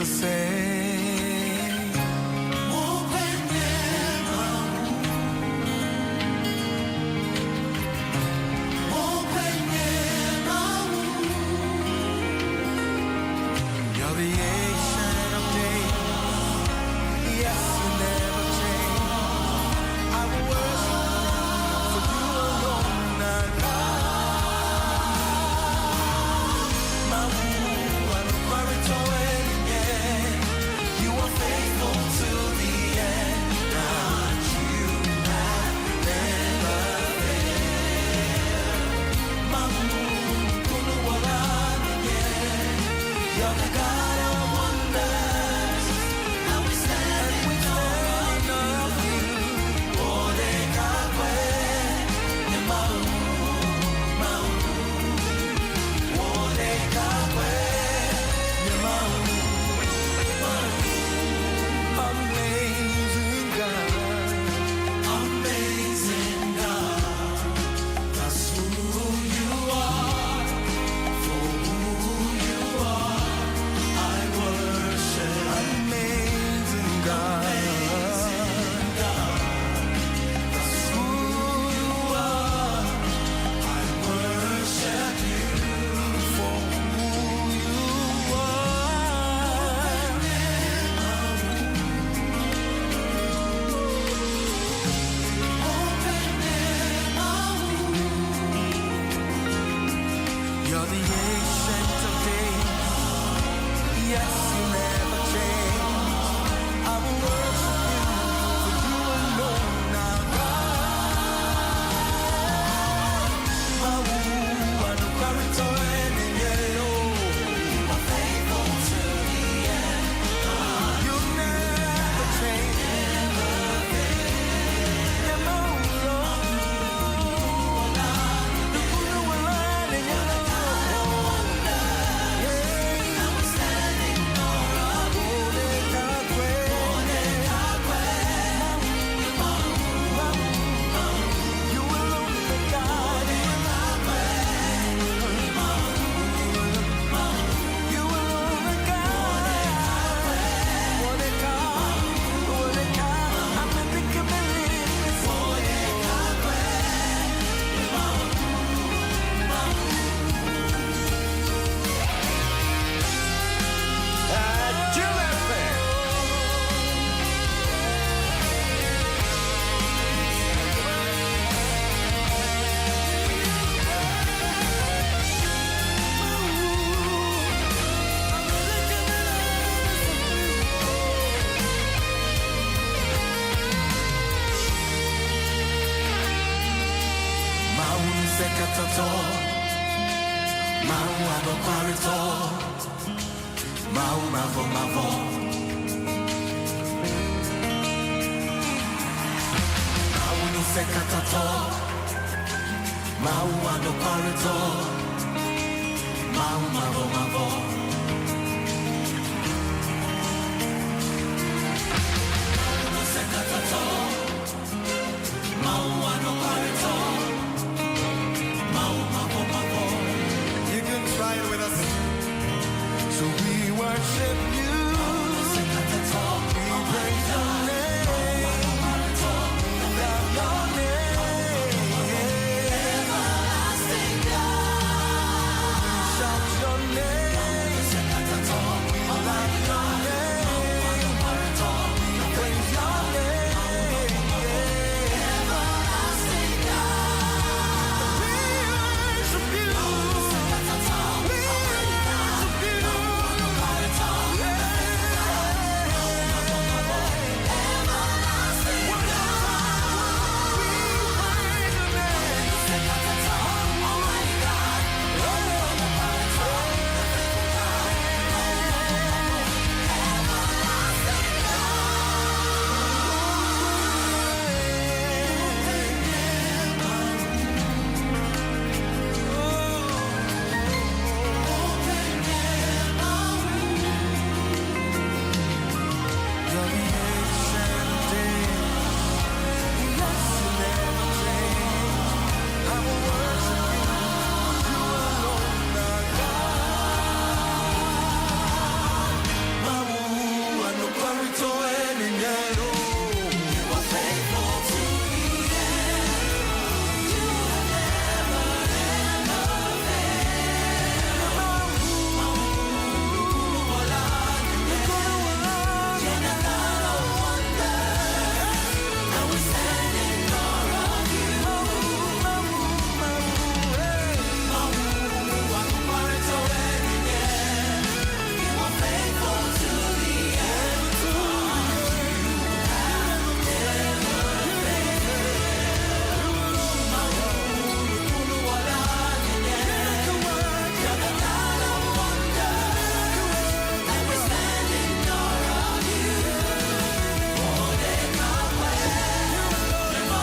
Yeah.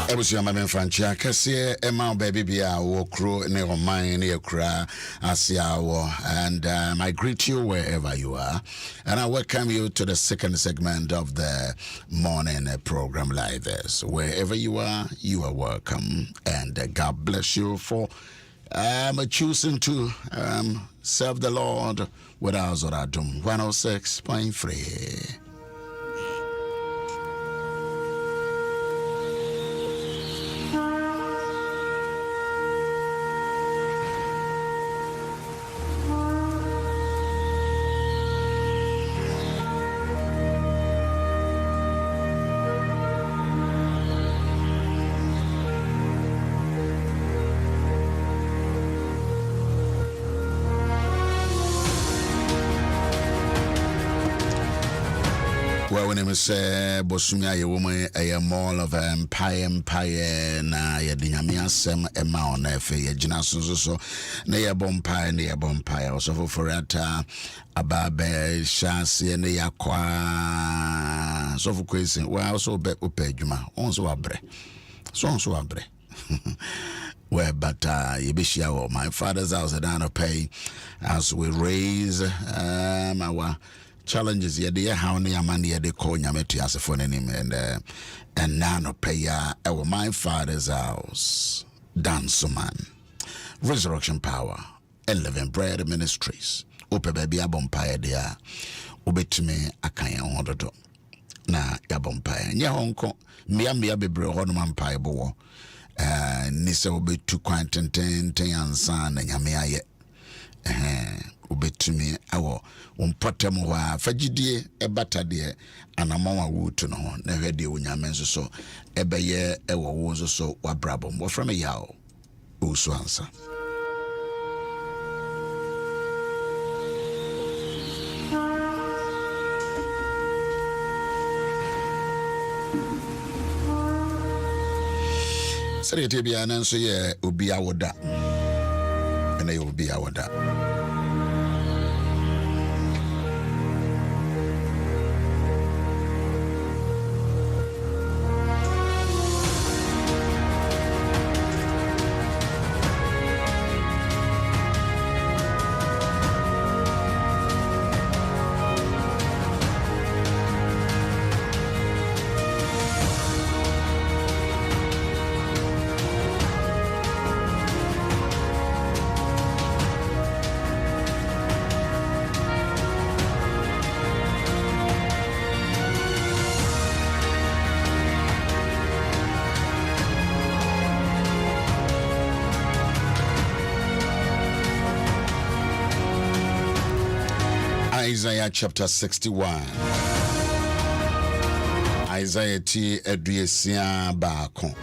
Ebusu amame Franchia kase ema baby bia wo kro ne oman ne yakra asiawo and I greet you wherever you are and I welcome you to the second segment of the morning program like this. Wherever you are welcome and God bless you for choosing to serve the Lord with us on Adom 106.3. Well, when I say Bosumia, a woman, a mall of empire, na ya dinyamia sem ema on efe ya jinasun so na ya bompire, so for ata ababe chance na ya kwa so for kwesi well so be opedwuma onso wabre well, but yebishia my father's house at Adom pay as we raise our challenges here the how ne amane ye de call nyametu asefo nanim and nano pay my father's house dance man resurrection power and living bread ministries ope baby abompire there obetumi akan hododo na yabompire nya honko mia bebre ho no mampire bo nise obetu kwantenten ansa na nyame aye ubetumi awo umpatem ho afagidie ebatade anamawa wutu no na hwede onyame nso so ebeye ewo wo nso so wabrabo mbo from yawo Owusu-Ansah. Sere bia na nso ye obi awoda ena ye obi awoda Isaiah chapter 61. Isaiah ti eduesia baako.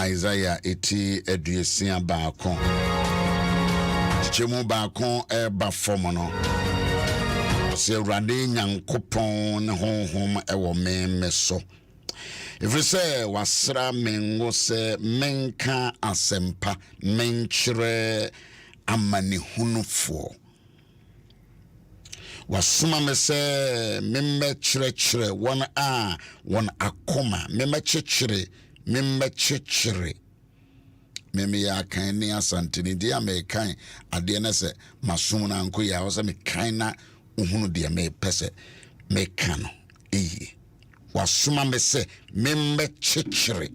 Isaiah eti eduesia baako. Chemu baako eba fomono. Se Awurade Nyankopɔn ne honhom ewo meso. If you say wasra mengo se menka asempa menchire amani hunufo wasuma me se memme chire one akoma memme chire memme ya kan ni asantini dia me kan ade na se masum na nko ya wo se me kan na uhunu dia me pese me kan eyi wasuma me se memme chichire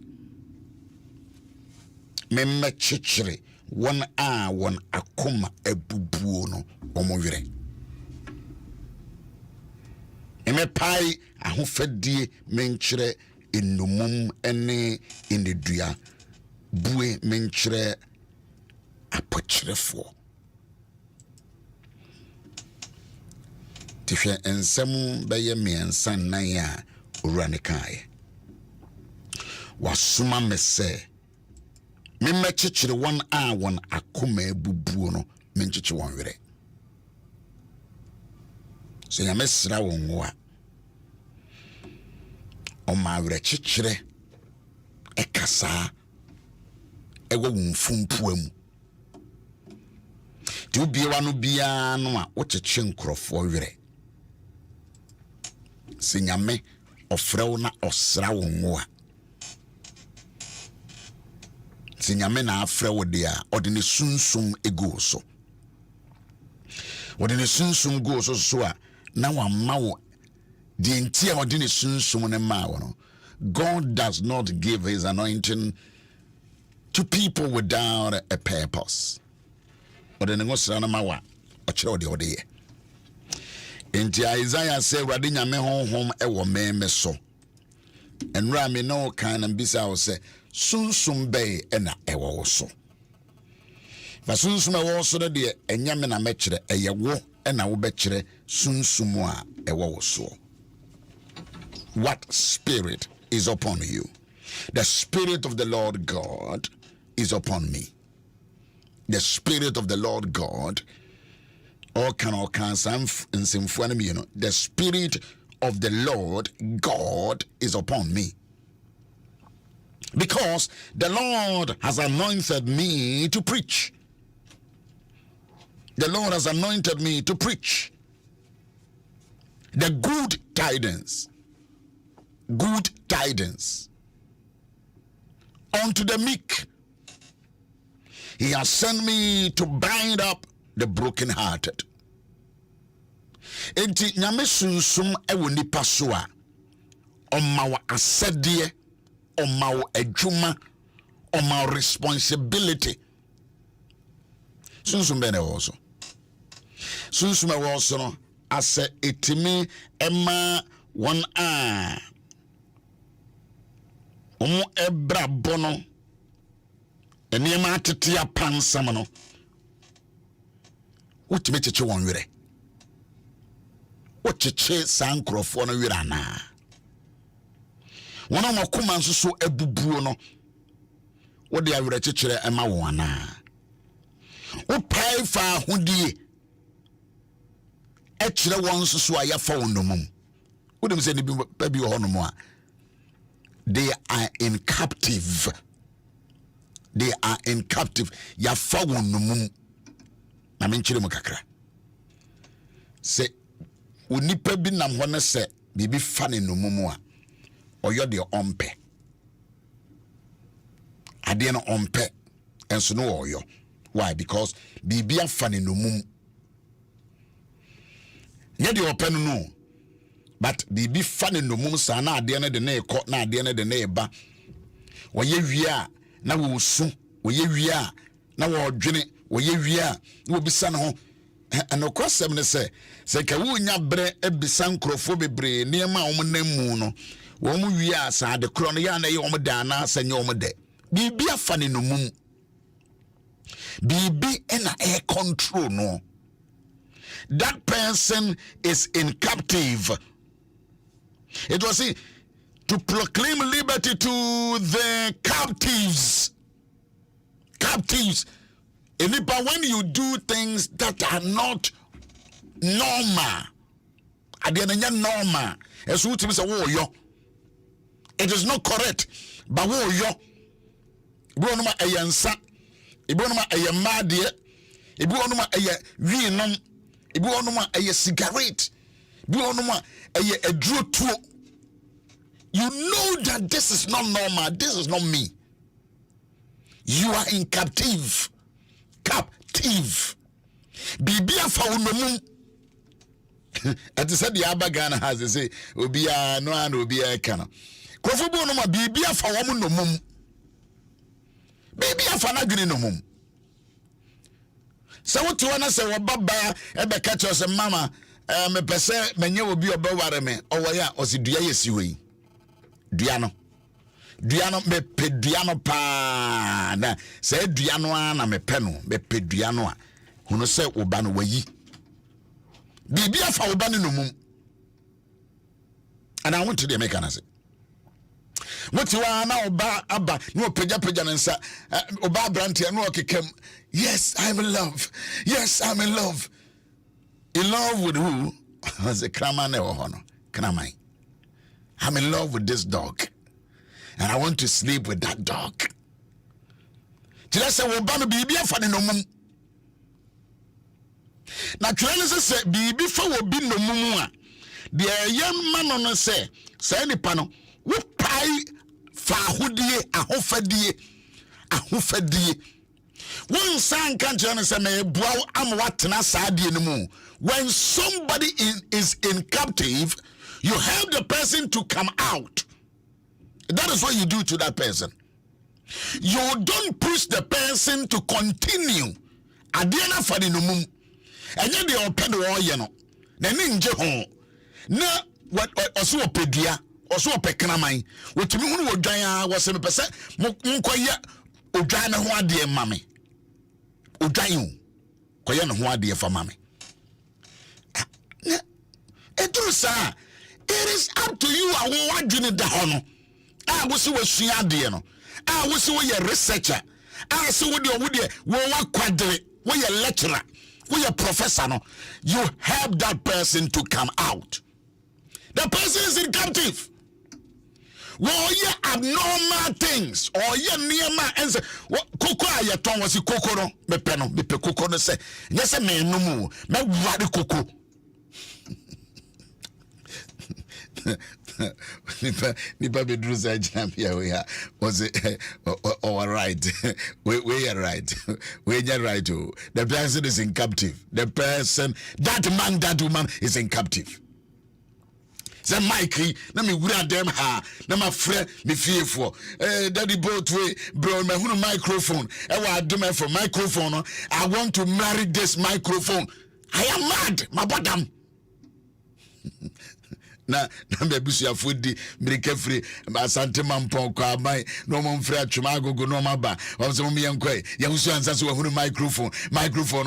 one akoma ebubuo no omowere eme pai ahofadie menchire enumum ene indedua bue menchire apochirefo tifye ensem beye miensa nan ya uranikai wasuma me se memme chichire one akoma ebubuo no menchichi wonwere so ya mesra wonwa o mawre chichire ekasa ewo mfumpuam to be one bia no what a chinkro for yere sinyame ofrew na osra wo ngoa sinyame na afrew de a odine sunsum ego so odine sunsum go so a na wa ma wo de ntia odine sunsum ne ma wo no. God does not give his anointing to people without a purpose. Odine ngo sra na ma wa o kire ode ode ye. Enti Isaiah say wade nyame honhom e wo meme so. Enra me no kan na bisa wo say sunsum be e na e wo so. Fa sunsum e wo so de enyame na me kire e ye wo e na wo be kire sunsum a e wo so. What spirit is upon you? The Spirit of the Lord God is upon me. The Spirit of the Lord God, the Spirit of the Lord God is upon me. Because the Lord has anointed me to preach. The Lord has anointed me to preach the good tidings. Good tidings unto the meek. He has sent me to bind up the brokenhearted. Enti nyame sunsum ewo nipa so a omawo asede, omawo adwuma, omawo responsibility. Sunsum be na wo so. Sunsum e wo so no ase etimi ema one a omo ebra bono enema atete apansam no wotime cheche won were wocheche sankrofo no were ana wona makoma nso so abubuo no wode awere chechere ema won ana wo pai fa hodie e kire won nso so ayafa won no mum wodem se ni bi ho no mo a they are in captive. They are in captive. Ya fawon no mum. Na menchire mo kakra. Se onipa bi nam ho ne se bibi fa ne no mum a oyo de ompe. Ade no ompe enso no oyo. Why? Because bibi afa ne no mum. Nye de open no. But bibi fane no mum sa na ade ne de na ekọ na ade ne de na eba wo ye wia na wo su wo ye wia na wo dwene wo ye wia na wo bisa ne ho enokosem ne se ka wo nya bre ebisa nkrofo bebre ne ma wo na mu no wo mu wia sa de kro no ya na ye wo da na sa nye wo de bibi afane no mum bibi na air control no. That person is in captive. It was to proclaim liberty to the captives. Captives. But when you do things that are not normal, normal, it is not correct. But Ibu onuma a cigarette. Ibu onuma a draw to. You know that this is not normal. This is not me. You are in captive. Captive. Bibia fa unomum. At said the Abagana has to say, Obia no and Obia kana. Kofubu onuma bibia fa wamu nomum. Bibia fa na gini nomum. So what you wanna say baba ebe catch us mama me pese menye obi obeware me owoya osidua yesiwe duano me pe duano pa na say duano na me pe no me pe duano a hunu say oba no wayi bibia fa oba no mum and I want to make an answer. What you are now Abba, no peja nsa Oba Brantia no kekem. Yes, I'm in love. Yes, I'm in love. In love with who? As a kraman or honor. Kramai. I'm in love with this dog. And I want to sleep with that dog. Till I say, well, Bano be a funny no mum. na twene se bibi fa wo bi no mumu a de yem ma no se nipa no wo pai fa ahodie ahofadie won san kan twene se me bua am watena saadie no mu. When somebody is in captive, you help the person to come out. That is what you do to that person. You don't push the person to continue. Adiana for the numum. And yet they open the wall, you know. The ninja home. Na what also pedia, also pekanamai. Which me who would was 7%. Munkoya Ujana hoa dear mammy. Ujayu. Koyan hoa dear for mammy. It is up to you. I want you the honor. I was so no. I was so a researcher. I saw what you work quadri, we a lecturer, we a professor. No, you help that person to come out. The person is in captive. Well, yeah, abnormal things or yeah, near my answer. What cocoa your tongue was a cocoa, me penno, me pe cocoa no say, yes, a man no more, me what cocoa. Nipa bedru sa champion we are was it all right. We are right. We are right. The person is in captive. The person, that man, that woman is in captive. Say Mikey, na me wura dem ha, na ma frɛ me fiefo. Daddy both way, bro, me hunu microphone. E wa adom for microphone. I want to marry this microphone. I am mad, my bottom. Na me busia fudi mrike free asante mampon kwa mai no mo mfra twema agogo no maba o se mo yenkoi ye Owusu-Ansah so wahunu microphone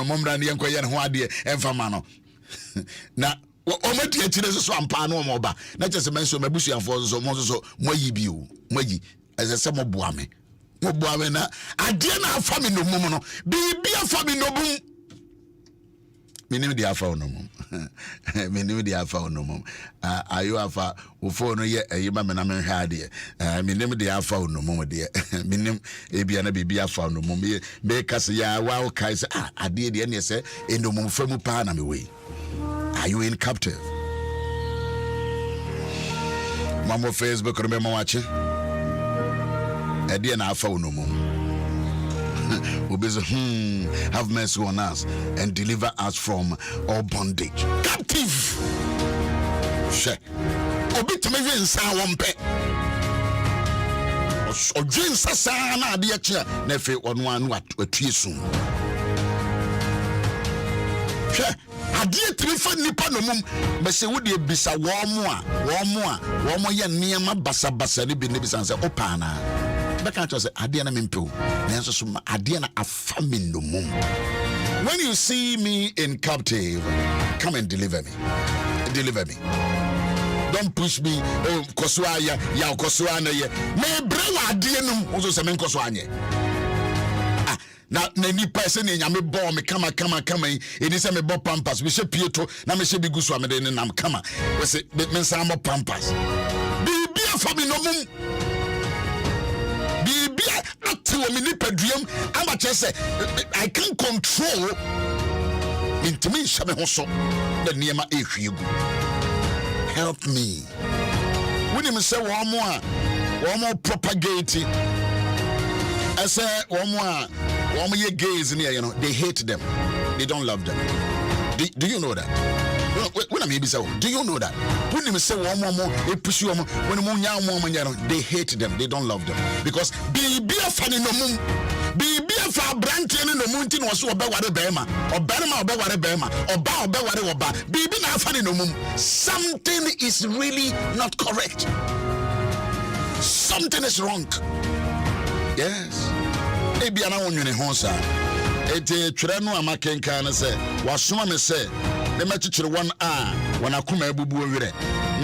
mo mra ne yenkoi ye ne ho ade emfama no na o meti akire so ampa no mo ba na chese menso mabusia fo so mo so moyi bi o moyi ese mo boa me na ade na afa me no mum no bibia afa me no bum minim di afa no mum minim di afa no mum ayo afa wo phone ye ayima me na me hwa de minim di afa no mum de minim ebia na bibia afa no mum be kase ya wa kai se ade de ne se eno mum famu pa na me we. Are you in captive? Mamo Facebook remember watching ade na afa no mum have mercy on us and deliver us from all bondage. Captive. She. Obi teme nsa wompe. Odwe nsa sa na ade akye na fe ono anu atue sum. She. Ade teme fa nipa no mum be se wo de bisa wo mo ye niam basa ne bi ne bisa se opana. Beka to say ade na mempo na so so ade na afami no mum. When you see me in captive, come and deliver me. Don't push me. Oh, koswa ya koswa na ye. Me brewa ade num so se men koswa anye. Na ni person ni nyame bo me kama eni se me bo pampas we she pieto na me she bi gusu amede ne nam kama we se me nsa mo pampas bibia afami no mum. I can't control intimation the niema ehwiegu. Help me. When you say one more propagate. I say one more ye gays in here, you know, they hate them. They don't love them. Do you know that? When I maybe say, do you know that? When you say one more, they push you when they hate them, they don't love them. Because be a funny no moon, be a far branch in the mountain was so about what a bema, or Berma about what a bema, or bow about what a ba, be not funny no moon. Something is really not correct. Something is wrong. Yes. Maybe I don't want honsa. Treno amakenka na say wasoma me say me machichere one wana kuma ebubu owire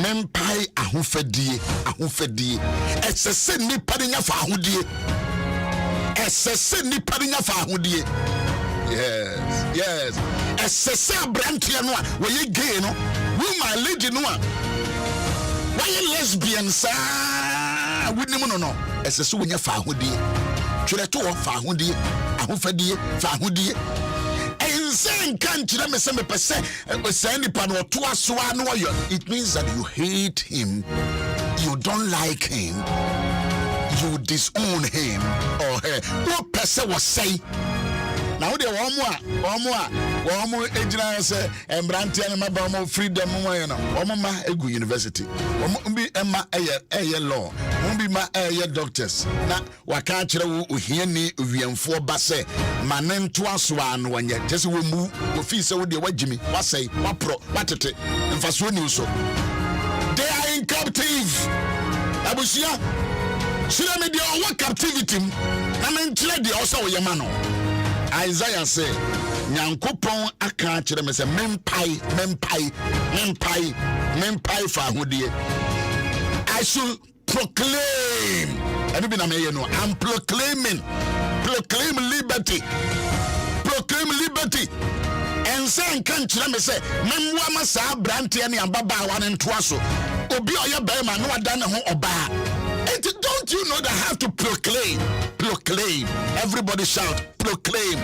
mempai ahofadie esese nipa de nya fa ahodie yes esese abrantie no a we gay no we my lady no a we lesbian sa wonimu no esese wonya fa ahodie twere to fa ahodie ahofadie fa ahodie saying can't let me say me percent any pan or two it means that you hate him, you don't like him, you disown him or her. What person was say? Now they one more ejina say embranti and my freedom ma egu university be emma law be ma doctors na waka kire wo ohiani wiemfo ba say manen to asoa no wanye just we mu ofi say wo de wagimi wasai wapro watete mfaso ni so they are in captive abusia sira me de o captivity na men kire de o say wo yema no Isaiah say Nyankopon aka kire me say mempai fa hodie. I should proclaim. I don't know. I'm proclaim liberty. Proclaim liberty. And say kan kire me say memwa ma sa brante ne ababa wa ne ntoaso. Obi oye be ma no ada ne ho oba. Don't you know that I have to proclaim? Everybody shout, proclaim.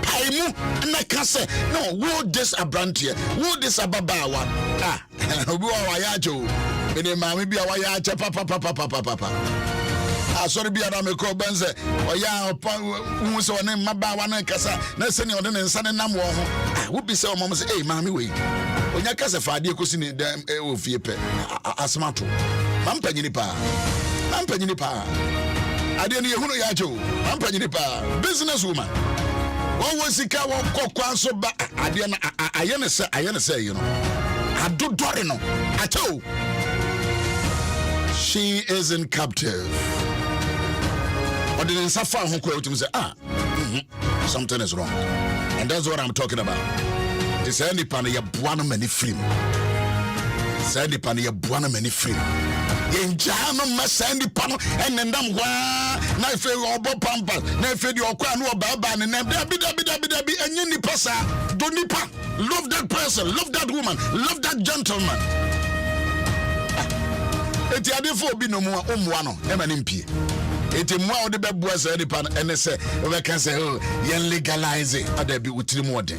Paimu, and I can say, no, who this a brand here? Who this a babawa? Who are Wayajo? Maybe be a Wayaja, papa. Sorry, be a Rameko Benze, or ya, who's on name Mabawana Casa, Nesany or then San and Namo. I would be so moments, hey, mammy, wait. When your casa Fadia Cusini, damn, Fiepe, Asmato. Mampanyinipa. I didn't hear who ya Joe. Mampanyinipa. Businesswoman. What was the car? What so bad? I say, you know. I do Dorino. I told. She is in captive. But didn't suffer who quote him say, something is wrong. And that's what I'm talking about. It's any pan ya buana many film. It's any pan ya buana many film. In Jano Masandi Pano and then them na fe obo pampa na fe di okwa no baba ne na dabi and you pasa donipa. Love that person, love that woman, love that gentleman. Eti adefo bi no mu omwa no e ma ne mpie. Eti mu a ode beboa say di pan ene say we can say oh yen legalize it adabi utiri mu ode.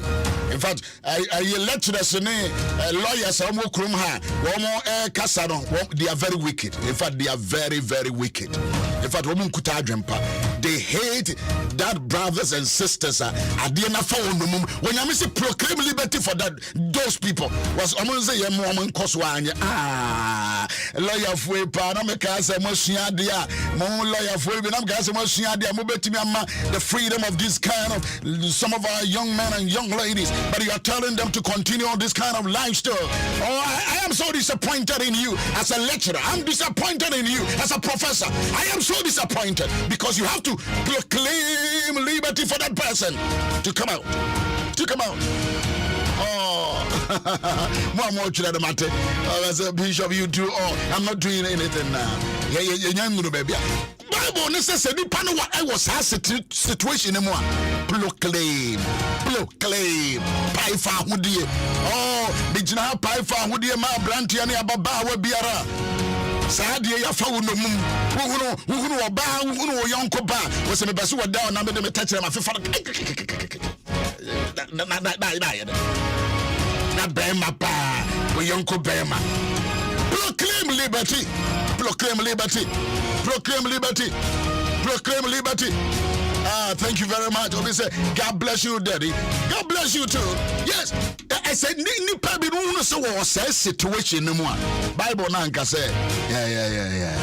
In fact, I lecturers lawyers are more krum ha. Kasa no, they are very wicked. In fact, they are very, very wicked. In fact, they hate that brothers and sisters are when I say proclaim liberty for that those people was almost say lawyer for the freedom of this kind of some of our young men and young ladies, but you are telling them to continue on this kind of lifestyle. I am so disappointed in you as a lecturer. I'm disappointed in you as a professor. I am so disappointed because you have to proclaim liberty for that person to come out. More to the matter. As a bishop, you do. I'm not doing anything now. Yeah, baby. Bible necessarily pan what I was has situation anymore. Proclaim. Paifa hudie. The jina paifa hudie ma branti ani ababa we biara. Sadia ya fa no mum. Who oba who yonko ba. We se me beso wa down na me touch them afa. Na bema pa. We yonko bema. Proclaim liberty. Thank you very much. Say, God bless you, Daddy. God bless you too. Yes. I said, ni pabi no so was situation no more. Bible nanka say, yeah.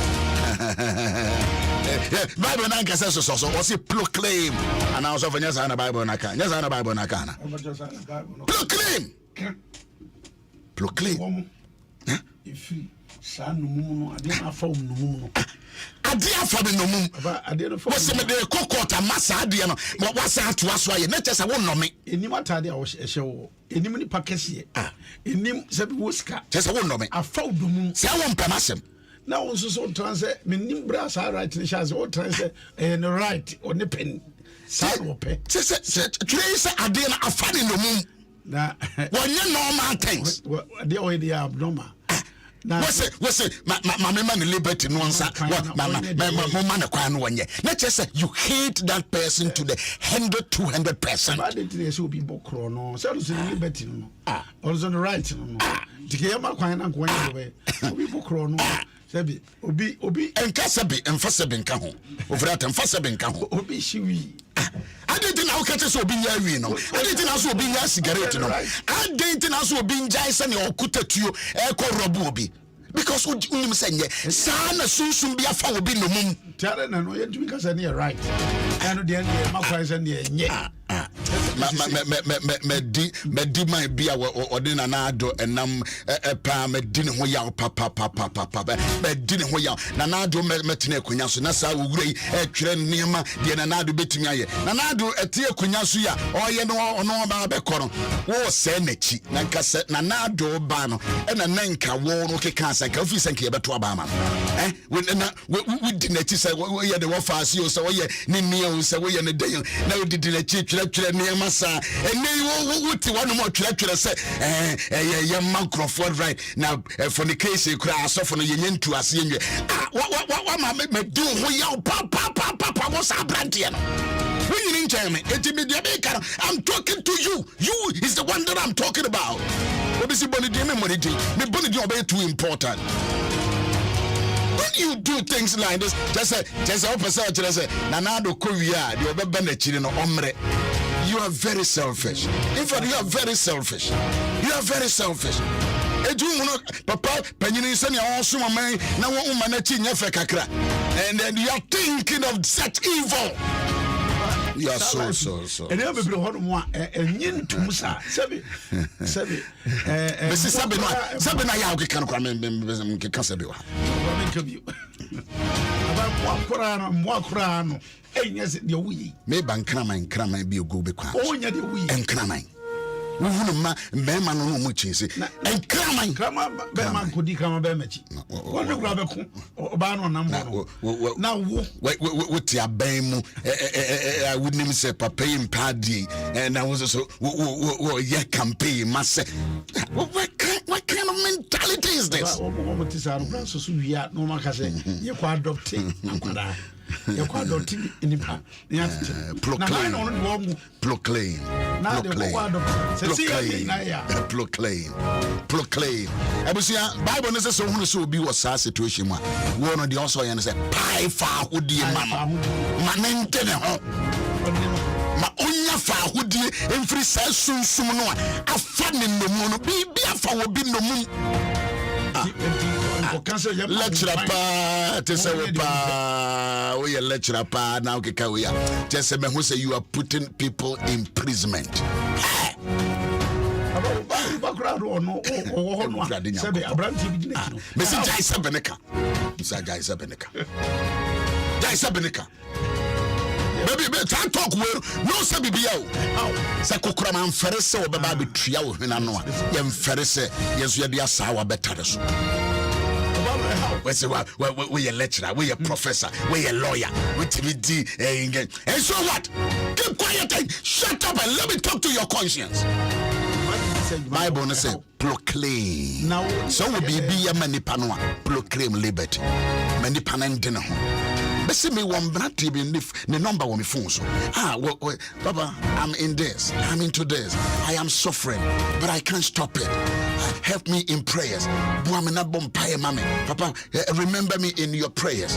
Bible nanka says so was it proclaim. And I was of yes and Bible naka. Yes and Bible naka. Proclaim. If San no, I didn't form no. Adia for the no. What's the cocoa massa adiano? What was that to us? Why you not just a one no me? In Nimatadia was a show. In Nimini Pakesi. In Nim said Wuska. Just a one no me. I found the moon. Say I won't permiss him. Now also so transit. Nimbras are right in the shaz or transit and right on the pen. Sadope. Trace Adina are funny no moon. Now, when you know my things. The already abnormal. what's it? My man liberty no answer. What my man kwan no nye. Na say you hate that person to the 100-200%. But it is will be bokro no. So liberty no. Also on the right no. Dikema kwan na kwan we. Obi bokro no. Sebi obi enkasabi emfasabi nka ho. Ofrata emfasabi nka ho. Obi shiwi. I didn't know catch so being ya no. I didn't also being a cigarette no. I didn't also being Jason or Kuta to you, Echo Robobi. Because unim senye sana sunsun bia fa obi no mum tare na no yentumi kasa ne right anu de ne makwa se ne nye me di my bia ode na Adom enam pa me di ne ho ya papa me di ne ho ya na Adom metene akunya so na sa wura yi twere niema de na Adom betumi aye na Adom etie akunya so ya oye no ono ba be koro wo se na chi na nkasa na Adom ba no na nanka wo no keka sanka ofi sanka ye beto aba ma we di na chi say we ye de wo faasi o say we ye ni ni o say we ye ne den na we di na chi twere niema sa ene wo ti wonu mo twere say ye mancrophone right now for the case kura asofo no ye nyentu ase yenwe wa ma me do ho ya papa wo sa brantie no when you enjoy me I'm talking to you is the one that I'm talking about obisi boni di me money di me boni di obey too important. When you do things like this, just say, Nanado Korea, you are na chiri no omre. You are very selfish. In fact, you are very selfish. You are very selfish. Papa, penny send your own summer man, now woman na kakra. And then you are thinking of such evil. You are so. And then we brought one and yin to Musa. Sabi. Mrs. Sabina, you can come and Casabi. About one crown, and yes, the wee. Maybe Cram be a go be quiet. Oh, yeah, the wee and cramming. Bema no much say and cramming Bema could come Bemachi. What do grab a ban on number? Now, what your bemu? I wouldn't even say papa in paddy, and I was also yeah campaign must say what kind of mentality is this? What is our brand? So we are no man can say you're quite adopting. You're quite adopting in the proclaim. Abusia Bible ne so hunu so bi wo sa situation mu wo no de also yan say pai fa hodie mama manente ne ho ma onya fa hodie emfiri sa sunsum no afa ne nomu no bi afa wo bi nomu lecturer pa te say we pa we lecturer pa now keka we ya just say me who say you are putting people in imprisonment. Background or no, Sabi Abraham TV. Mr. Jaisa Beneca. Mr. Jaisa Beneca. Baby, talk well. No, Sabi Biao. Sakukram Ferris or Baby Trio in Anoa. Yem Ferris, yes, we are the Asawa better. We a lecturer, we a professor, we a lawyer, we TVD, and so what? Keep quiet and shut up and let me talk to your conscience. Bible says proclaim. Now, so will be a manipanoa, proclaim liberty. Manipanan dinner. Besi me one brat even if the number on my phone. So Baba, I'm in this, I'm into this, I am suffering, but I can't stop it. Help me in prayers. Papa, remember me in your prayers.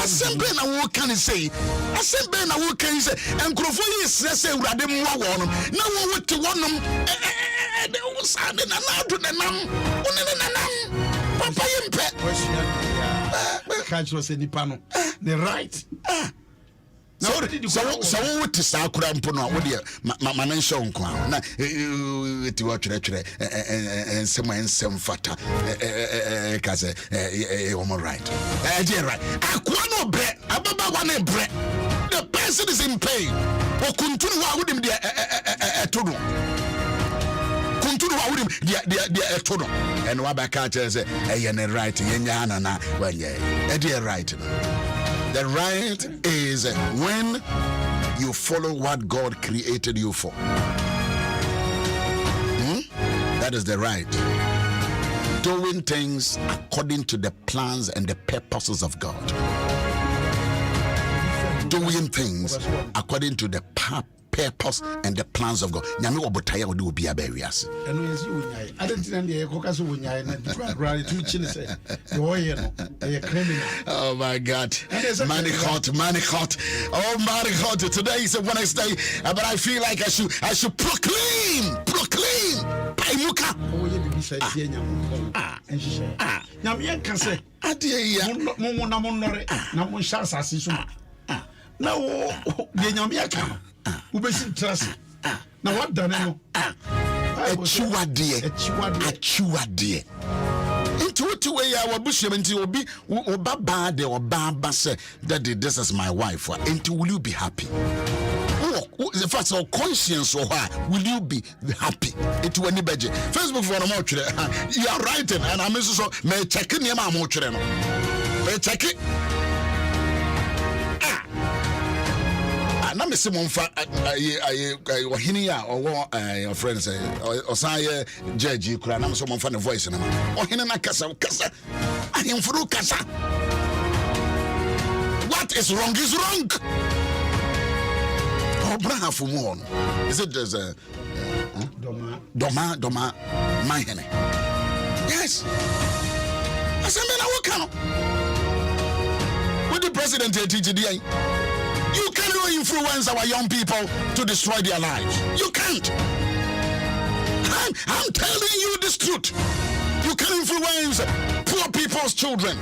Assemble na wo kan say assemble na wo kan say enkrofo yi sese urade mwa wono na wo wote wonom de wo sa de na adu de nam one ne nanam papa yempe catch was nipa no the right so what is akura mpo no wo de ma mention nko na eti wo twere ensem fata ka say all right dear right akwa no bre ababa one bre the person is in pain o kuntunu wa wodim de etodo kuntunu wa wodim de etodo and wa ba ka say ne right yenya na wanye dear right. The right is when you follow what God created you for. That is the right. Doing things according to the plans and the purposes of God. Doing things according to the purpose and the plans of God. Nyame obotaya odi obi abarias. Eno yesi unyai. Adentina ndiye kokaso unyai na dikwa tu chine say. Yoye no. Eye criminal. Oh my God. Money hot. Oh, money hot. Today is a Wednesday, but I feel like I should proclaim. Paimuka. Oh, ye bibi say tie nyamu. Enhye. Nyame yanka say. Adie ya. Mo na mo nore na mo hya asase so. Na wo de nyame yanka. Ubesi trust. Na what done no? Achiwade. Into way our bushim into obi obaba de obaba say daddy, this is my wife. Into will you be happy? The fact of conscience or will you be happy? Into any budget. Facebook for a more you are writing and I'm so may check in your mom more. May check it. Na me se mo fa ohini ya owo your friend say osaye judge kura na me so mo fa ne voice na ohini na kasa ahemfuru kasa. What is wrong is wrong. Obraha fu mu on. Is it there's a doma my hene? Yes. Asemena wokano. What the president TGD? You cannot influence our young people to destroy their lives. You can't. I'm telling you this truth. You can influence poor people's children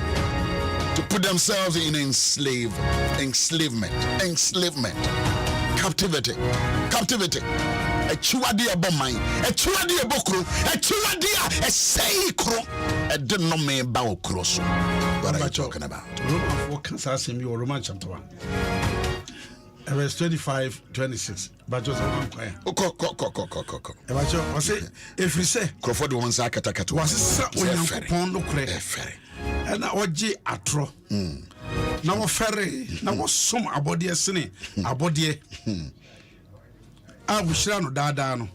to put themselves in enslavement, captivity. A chuadia bomai, a chuadia bokro, a chuadia, a seikro, a denome bao cross. What are you talking about? Roman chapter 1. Verse 25-26. But just one choir. I say, if we say, Crawford woman Sakataka was a pondo cray, and I would G atro. Now a ferry, now was some abody sinning, abody. I wish I know Dadano.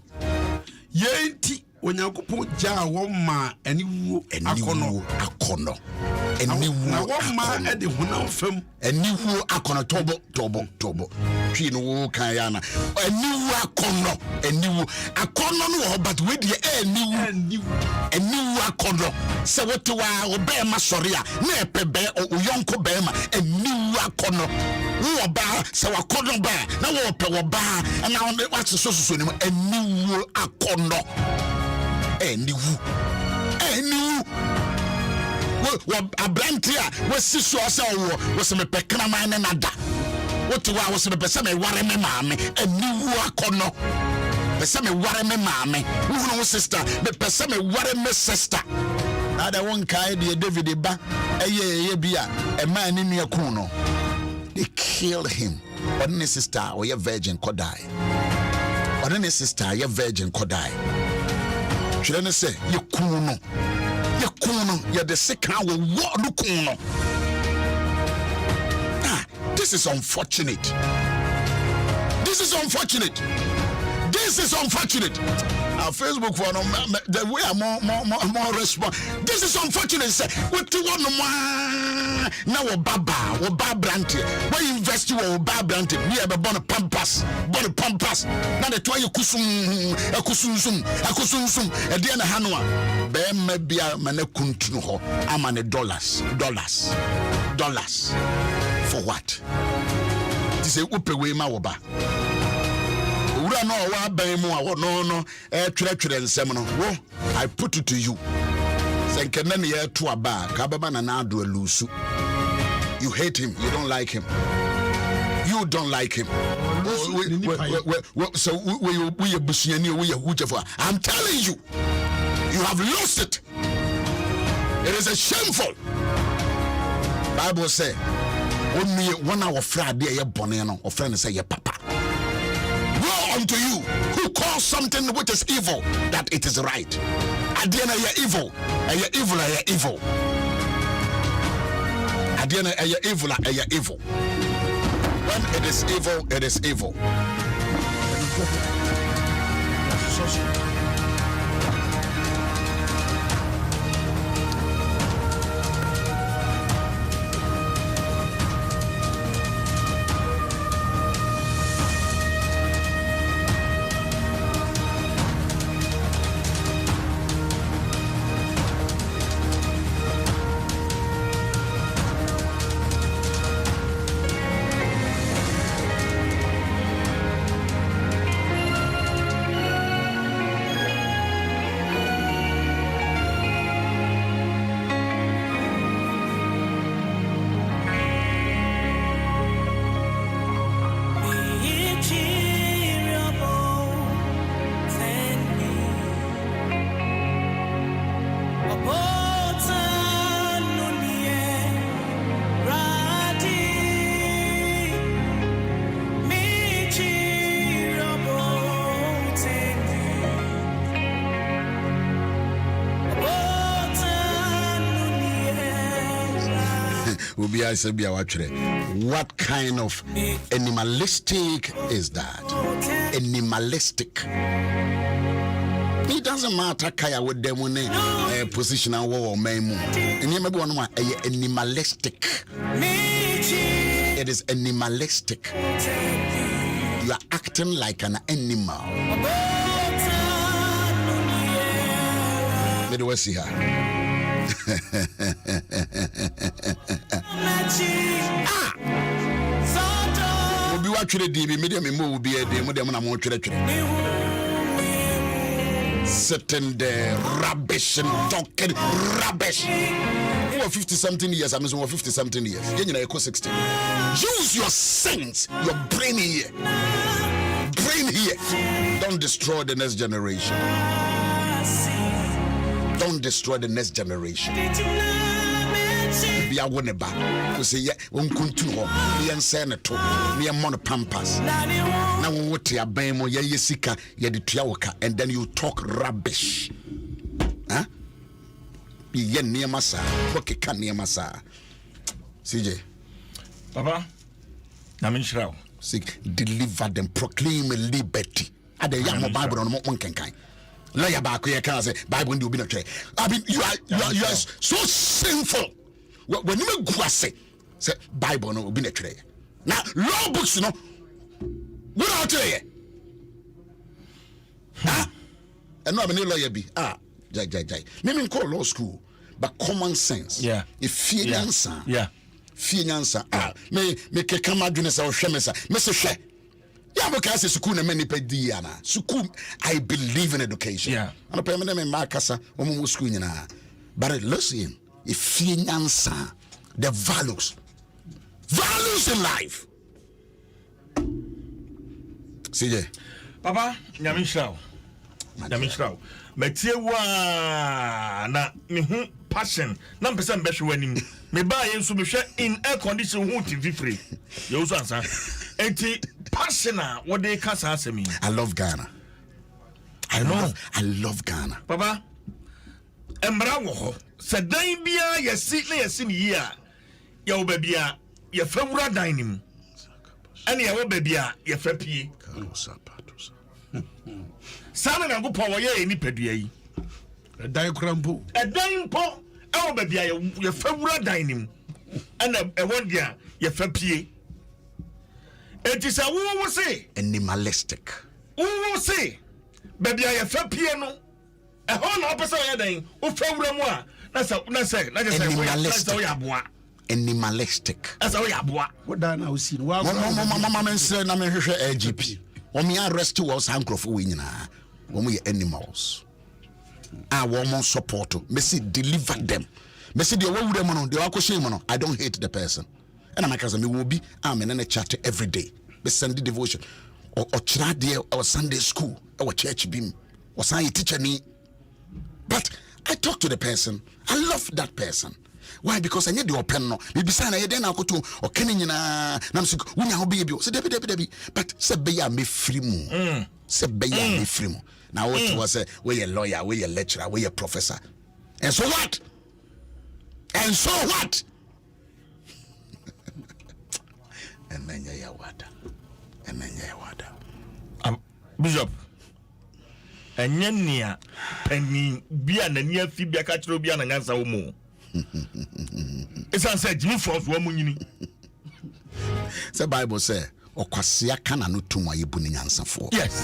Ye when you put jar one ma and you akono. And you one man at the one film. And you akono tobo. Chino Kayana. And you akono. And you akono, but with the new akono. So what to our bear masoria, nepe bear or yonko bema, and new akono. Who bar, so a corner bar, now a bar, and now what's the social and new akono. And you. Well, a blank here was sister was a pecana and nada. What to was a pesame warame mammy, and new akono. Pesame warame mammy, who knows sister, but pesame warame sister. Other one kind, dear David Ba, a man in your kuno. They killed him. What any sister or your virgin could die. What any sister, your virgin could die. Should I say, you kuno? You're the second one. This is unfortunate. Our Facebook for the way are more response. This is unfortunate. What do you want now? Baba brandy. Why invest you or Baba brandy? We have a bon pampas. Now the toy kusum. At the end of Hanua, Bem maybe a manekuntuho. I'm on dollars. For what? This is upe we mawoba. No, I put it to you. You hate him, you don't like him. So I'm telling you, you have lost it. It is a shameful. Bible say, only 1 hour Friday, your boneno or friend say your papa. Unto you who call something which is evil that it is right. At the end of your evil. At the end of your evil. When it is evil, it is evil. Ubi I say be a watcher. What kind of animalistic is that? Animalistic. It doesn't matter kaya with them when position and war or memo. And you may be one animalistic. It is animalistic. You are acting like an animal. Let us see her. We'll be watching the DB medium and will be a demo. Sitting there, rubbish and talking rubbish. You are 50 something years, I'm 50 something years. You know, 60. Use your sense, your brain here. Brain here. Don't destroy the next generation. Don't destroy the next generation. Be a one about. We say, yeah, one continue. Me and Senator, me and Mono Pampas. Now, what you are buying, yeah, Yesika, yeah, the Tiawaka, and then you talk rubbish. Huh? Yeah, near Massa. Okay, can near Massa. CJ. Papa, Namin Seek, deliver them, proclaim liberty. At the young Bible on one can kind. Lawyer back here can say Bible will be not true. I mean, you are so sinful. When you go say Bible no will be not true. Now law books, you know, what out here? Huh? And no, I'm a lawyer be jai. Me call law school, but common sense. Yeah. If fear answer. Yeah. Fear answer. Me come out doing so shemesa. Mr. She. Yeah, because school na many pediana. School, I believe in education. Yeah. And I pay me Marcasa, school na. But listen, if you answer the values in life. CJ. Papa, Namin Shroud. Metie wa na me hu passion na mpesa mbehwe wanim me ba ye nso mehwe in air condition hu TV free Owusu-Ansah enti passion what they kasa asemi. I love Ghana. I love Ghana. Papa embra wo ho se dan bia yesi ni yi a ye wo ba bia ye fawura dan nim ene ye wo ba bia ye fa pie Sana na go power ye ni pedua yi. Dan krampo. Dan po e wo ba bia ye fawura dan nim. Ana e won dia ye fa pie. Enti sa wo say animalistic. Wo say ba bia ye fa pie no. E ho na opesa ye dan wo fawura mu a na say wo ya boa. Animalistic. Asa wo ya boa. What dan na usi no. Mama men say na me hwehwe AGP. Omi arrest was handcroft we nyina. Womu animals. Woman support. Me see deliver them. Me see the way them no, the akoshe no. I don't hate the person. And I'm like me will be I'm in a chat every day. Me send the devotion. Or chira there or Sunday school or church beam or science teacher ni. But I talk to the person. I love that person. Why? Because I need the open no. Me be say na ye den akoto o kene nyina na mse wunya ho be bi. Say debi. But say be ya me free mu. Say be ya me free mu. Now what was say we a lawyer, we a lecturer, we a professor. And so what? And then ya wada. Bishop Enya penny bia na nia fi bia ka kiro bia na nyansa wo mu. Esan say Jimmy Force wo mu nyini. The Bible say okwasea kana no tumwa yebu ni nyansafo. Yes.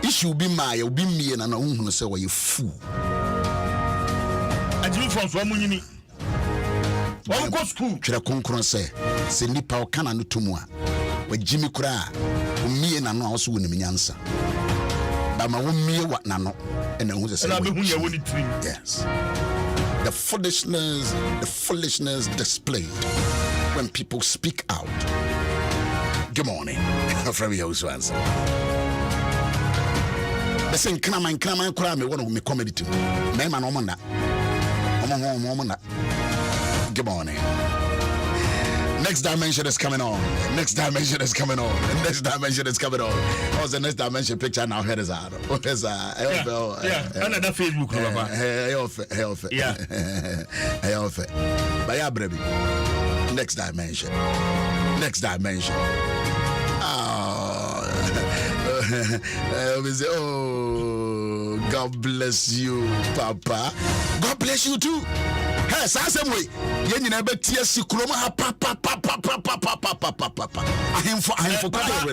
Issue be my obi mie na unhunu say wo ye fool. Jimmy Force wo mu nyini. Wo go school. Twere konkron say se nipa o kana no tumwa. Wa Jimmy kura o mie na no a wo so woni nyansa. Ba ma wo mie wa na no e na hu say. Yes. The foolishness displayed when people speak out. Good morning. From Owusu-Ansah. They say, "Come on, cry me. One of me comedy too." Me man, omanda. Good morning. Next dimension is coming on. What's the next dimension picture now? Here is another Facebook. Hey, Baya Brebi. Next dimension. Next dimension. We say, oh, God bless you, Papa. God bless you too. Hey, same way. You never tear Sikroma, Papa.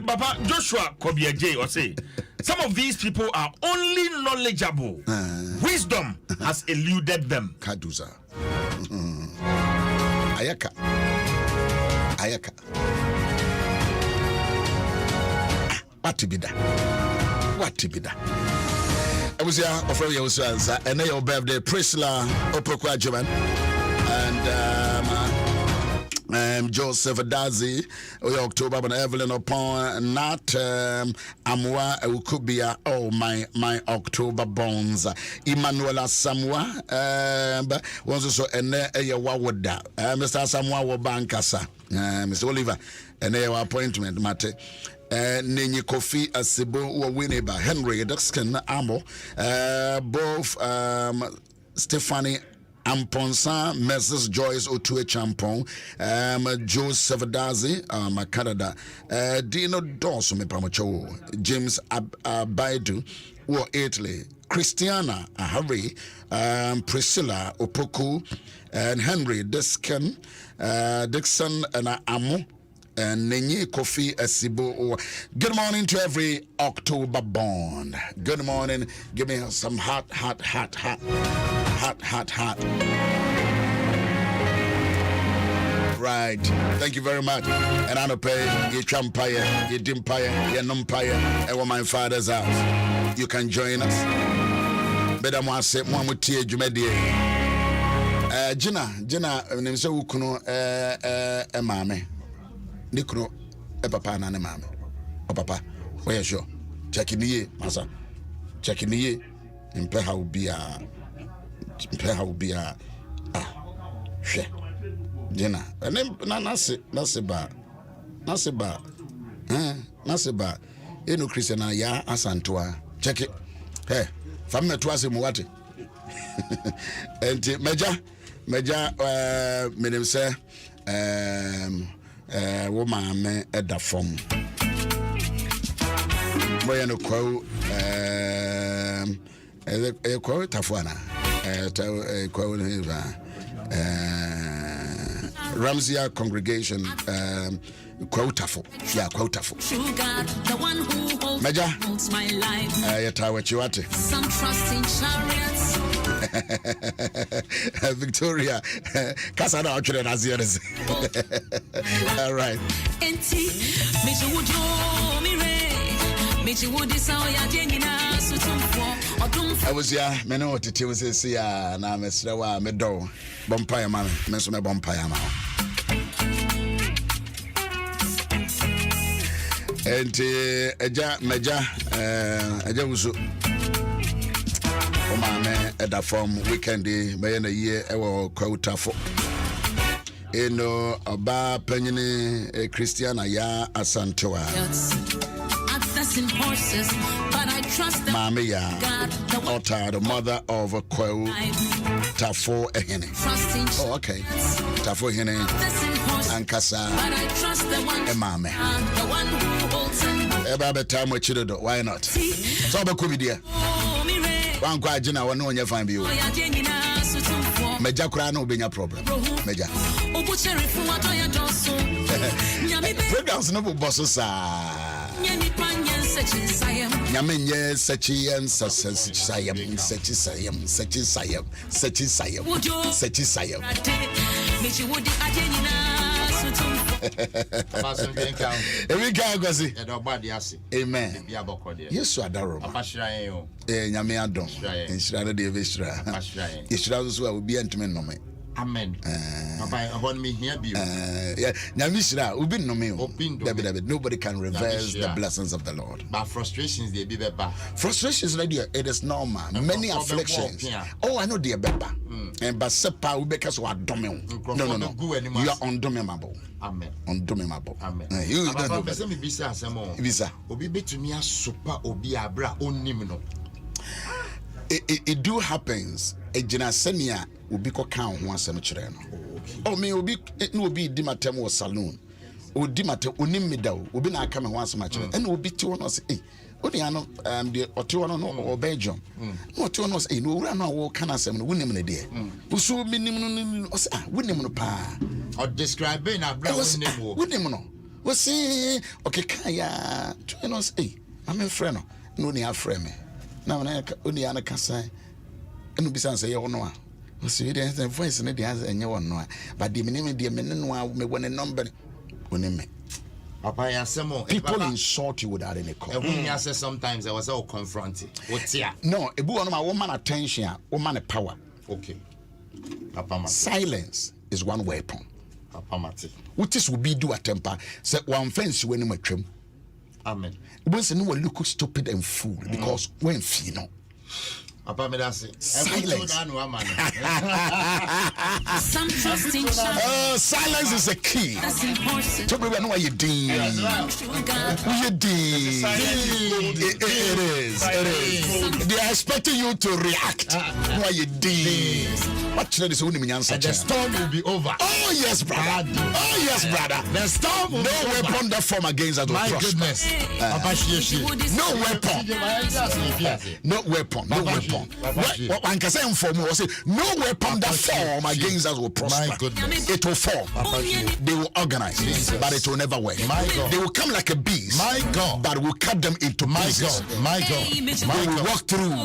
Papa Joshua Kobiaje or say, some of these people are only knowledgeable. Wisdom has eluded them. Kaduza. Ayaka. What to be that? I was here offering you Owusu-Ansah, and your birthday, Priscilla Opokwa Juman, and Joseph Dazi, October, and Evelyn upon not Amwa Ukubia, oh my October bones, Emmanuela Samwa, was also an Wawada, Mr. Samwa Wabankasa, Mr. Oliver, and your appointment, Mate. Nenye Kofi Asibo wa Winneba Henry Duxkin Amo both Stephanie Amponsa Mrs. Joyce Otue Champon Joseph Dazi Canada Dino Dawson me Pamacho James Abaidu wa Italy Christiana Harry Priscilla Opoku and Henry Dixon and Amo and Nenye Kofi Asibo. Good morning to every October born. Good morning. Give me some hot. Right. Thank you very much. And I don't pay your champire, your dimpire, your numpire, and my father's house. You can join us. Better more say more mutie jumedie. Gina, nimse ukuno mame. Nikro papa na ne mame. O papa, where sure. Check in ye, masa. Check in ye. Impe how be a she. Gina. And then nasiba. Eno Christian ya asantoa. Check it. Hey, family tuase muwate. Enti meja menim say woman me eda form boy no kwa kwa tafuana kwa Ramsia congregation kwa tafo meja yatawa chiwate some trust in chariots Victoria Kasana actually Nazianes. All right. I was here, Meno Titi was here, now Mr. Meadow, Bompire Man, Mr. Bompire Man. And Meja, Owusu. Mame at the form weekend by a year or quota for Oba Penny Christiana ya Asantoa but I trust Mame ya Ota, the mother of a quo Tafo Ehene. Oh, okay. Tafo Hene and Casa Mame. About time what you do, why not? So could be there. One quite Jina, one on your fine view. Meja Kurano being a problem. Meja. Programs no bosses are Yamin, Sachi and Sachi. Every guy goes it. Amen. Yes, you are Darum. Yami Adom. Inshira de Vistra. Inshira will be intimate no me. Amen. Upon me here be. Yeah, Namisra, we've been no me. Nobody can reverse the blessings of the Lord. But frustrations, they be better. Frustrations, it is normal. Many afflictions. Oh, I know they are better. And but Sepa will make us dummy. No. You are undominable. Amen. Undominable. Amen. You don't know. Visa. Obi betumi super obi abra onimno. It do happens. A genasenia will be count once a matureno. Oh, me will be dimatem or saloon. O dimate onim medao obi na aka me ho asoma kire and obi ti wono say odi ano de oti wono no o Belgium no oti wono say no wura no wo kana asem no wonim ne de usu minim no o say wonim no pa o describe na bra wonim no wo say okay kan ya tu no say am friend no ni afre me na na odi ana kasa enu bisa say ye wono a wo say the voice ne de enye wono a but de minim de me no a me wone number. People insult you without any cause. Sometimes I was all confronted. No, a woman attention, woman power. Okay. Silence is one weapon. What is will be do a temper? Say one fence when you trim. Amen. Once no one look stupid and fool because when you know. Silence. Silence is a key. To be know what you did. You did. It is. They are expecting you to react. What you did. What should this only mean? And the storm will be over. Oh yes, brother. Oh yes, brother. The storm will be over. No weapon that form against us will prosper. My goodness. No weapon. No weapon. No weapon. What one can say for me was no weapon that form against us will prosper. My goodness. It will fall. They will organize, but it will never work. They will come like a beast, my God, but we'll cut them into pieces. My God. They will walk through,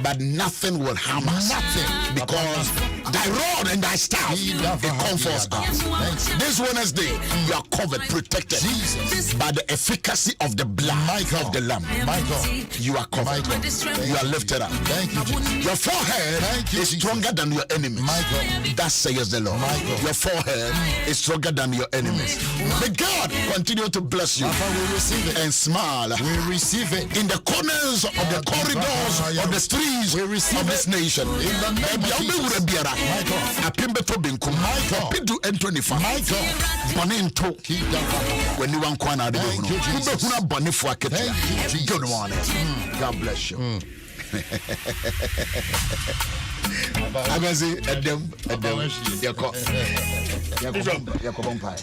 but nothing will harm us. Nothing, because thy rod and thy staff it comforts us. This Wednesday you are covered, protected by the efficacy of the blood of the Lamb. My God, you are covered. You are lifted up. Thank you, Jesus. Your forehead is stronger than your enemies. My God. That says the Lord. My God. Your forehead is stronger than your enemies. May God continue to bless you. Papa, we receive it. And smile. We receive it. In the corners of the corridors of the streets of this nation. In the name of Jesus. My God. My God. My God. Bonento. When you want to Thank you, Jesus. Good morning. God bless you. Agazi Adom Yako Yako Bompai.